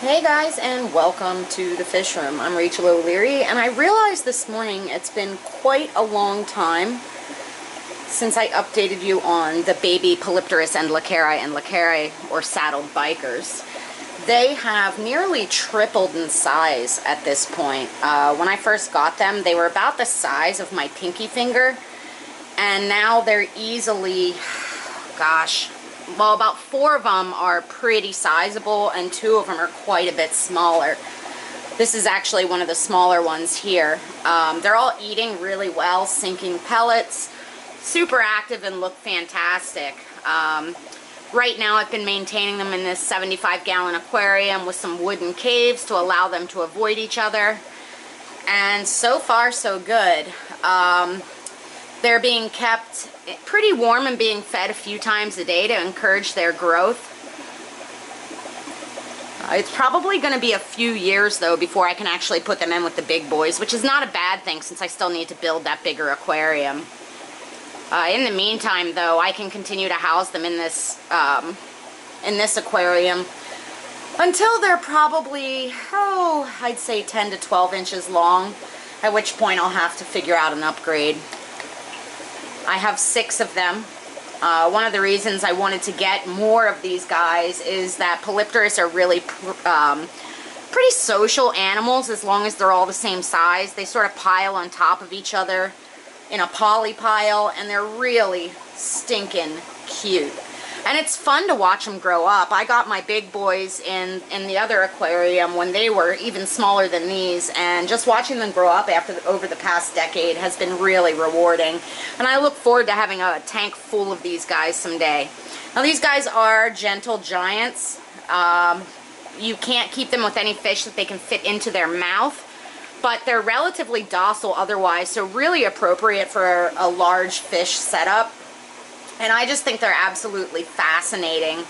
Hey guys, and welcome to the fish room. I'm Rachel O'Leary, and I realized this morning it's been quite a long time since I updated you on the baby Polypterus endlicheri, or saddled bikers. They have nearly tripled in size at this point. When I first got them, they were about the size of my pinky finger, and now they're easily, gosh, well, about 4 of them are pretty sizable, and 2 of them are quite a bit smaller. This is actually one of the smaller ones here. They're all eating really well, sinking pellets, super active and look fantastic. Right now I've been maintaining them in this 75-gallon aquarium with some wooden caves to allow them to avoid each other. And so far so good. They're being kept pretty warm and being fed a few times a day to encourage their growth. It's probably going to be a few years though before I can actually put them in with the big boys, which is not a bad thing since I still need to build that bigger aquarium. In the meantime though, I can continue to house them in this aquarium until they're probably, I'd say 10 to 12 inches long, at which point I'll have to figure out an upgrade. I have 6 of them. One of the reasons I wanted to get more of these guys is that Polypterus are really pretty social animals as long as they're all the same size. They sort of pile on top of each other in a poly pile, and they're really stinking cute. And it's fun to watch them grow up. I got my big boys in the other aquarium when they were even smaller than these, and just watching them grow up over the past decade has been really rewarding. And I look forward to having a tank full of these guys someday. Now these guys are gentle giants. You can't keep them with any fish that they can fit into their mouth, but they're relatively docile otherwise, so really appropriate for a large fish setup. And I just think they're absolutely fascinating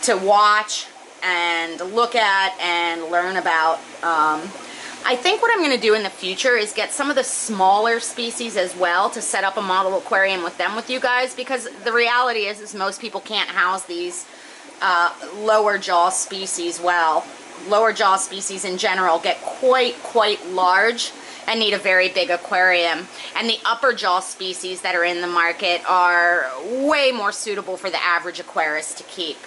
to watch and look at and learn about. I think what I'm going to do in the future is get some of the smaller species as well to set up a model aquarium with them with you guys, because the reality is most people can't house these lower jaw species well. Lower jaw species in general get quite large and need a very big aquarium, and the upper jaw species that are in the market are way more suitable for the average aquarist to keep.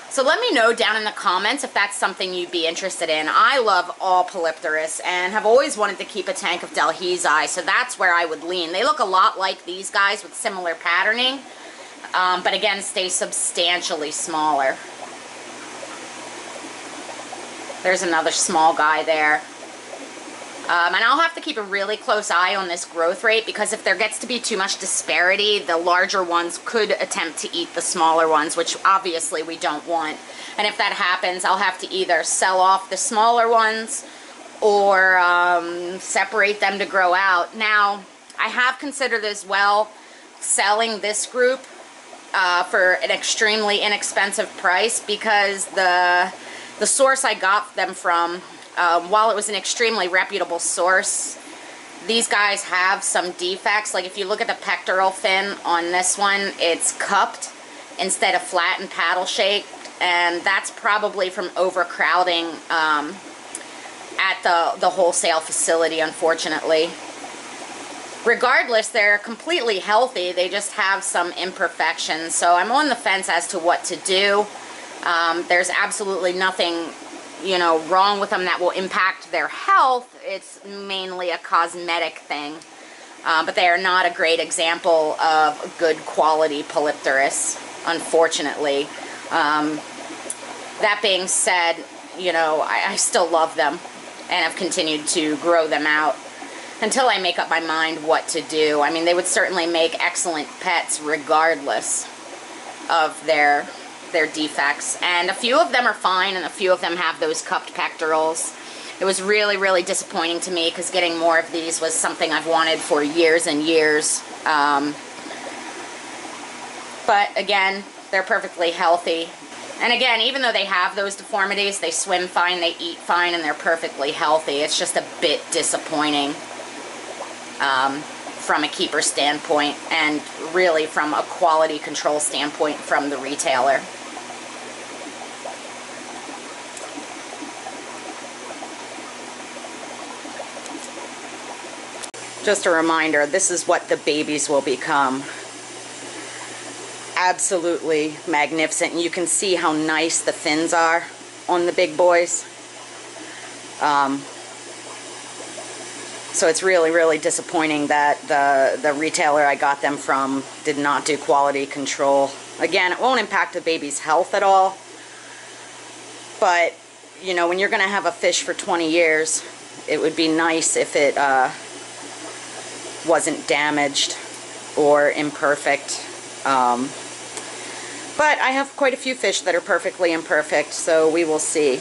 So let me know down in the comments if that's something you'd be interested in. I love all Polypterus and have always wanted to keep a tank of endlicheri, so that's where I would lean. They look a lot like these guys with similar patterning, but again stay substantially smaller. There's another small guy there. And I'll have to keep a really close eye on this growth rate, because if there gets to be too much disparity, the larger ones could attempt to eat the smaller ones, which obviously we don't want. And if that happens, I'll have to either sell off the smaller ones or separate them to grow out. Now, I have considered as well selling this group for an extremely inexpensive price, because the source I got them from, while it was an extremely reputable source, these guys have some defects. Like if you look at the pectoral fin on this one, it's cupped instead of flat and paddle shaped, and that's probably from overcrowding at the wholesale facility, unfortunately. Regardless, they're completely healthy. They just have some imperfections, so I'm on the fence as to what to do. There's absolutely nothing wrong with them that will impact their health. It's mainly a cosmetic thing, but they are not a great example of good quality Polypterus, unfortunately. That being said, I still love them and have continued to grow them out until I make up my mind what to do. I mean, they would certainly make excellent pets regardless of their defects, and a few of them are fine and a few of them have those cupped pectorals. It was really disappointing to me, because getting more of these was something I've wanted for years and years. But again, they're perfectly healthy, and again, even though they have those deformities, they swim fine, they eat fine, and they're perfectly healthy. It's just a bit disappointing from a keeper standpoint, and really from a quality control standpoint from the retailer. Just a reminder, this is what the babies will become. Absolutely magnificent. And you can see how nice the fins are on the big boys. So it's really, really disappointing that the retailer I got them from did not do quality control. Again, it won't impact the baby's health at all. But, you know, when you're going to have a fish for 20 years, it would be nice if it wasn't damaged or imperfect. But I have quite a few fish that are perfectly imperfect, so we will see.